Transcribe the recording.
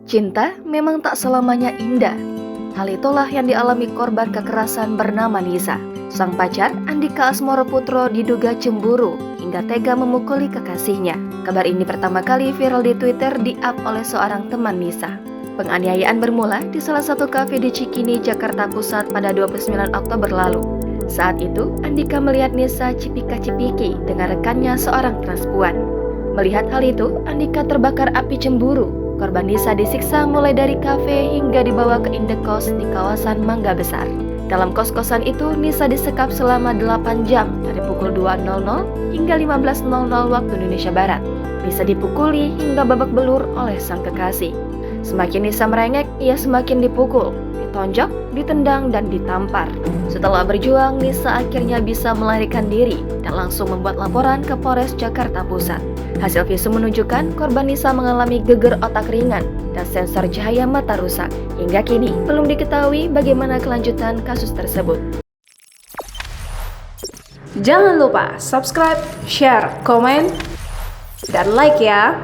Cinta memang tak selamanya indah. Hal itulah yang dialami korban kekerasan bernama Nisa. Sang pacar, Andika Asmoro Putro, diduga cemburu hingga tega memukuli kekasihnya. Kabar ini pertama kali viral di Twitter di-up oleh seorang teman Nisa. Penganiayaan bermula di salah satu kafe di Cikini, Jakarta Pusat pada 29 Oktober lalu. Saat itu, Andika melihat Nisa cipika-cipiki dengan rekannya seorang transpuan. Melihat hal itu, Andika terbakar api cemburu. Korban Nisa disiksa mulai dari kafe hingga dibawa ke indekos di kawasan Mangga Besar. Dalam kos-kosan itu, Nisa disekap selama 8 jam dari pukul 2.00 hingga 15.00 waktu Indonesia Barat. Nisa dipukuli hingga babak belur oleh sang kekasih. Semakin Nisa merengek, ia semakin dipukul, ditonjok, ditendang, dan ditampar. Setelah berjuang, Nisa akhirnya bisa melarikan diri dan langsung membuat laporan ke Polres Jakarta Pusat. Hasil visum menunjukkan korban Nisa mengalami geger otak ringan dan sensor cahaya mata rusak. Hingga kini, belum diketahui bagaimana kelanjutan kasus tersebut. Jangan lupa subscribe, share, komen, dan like ya!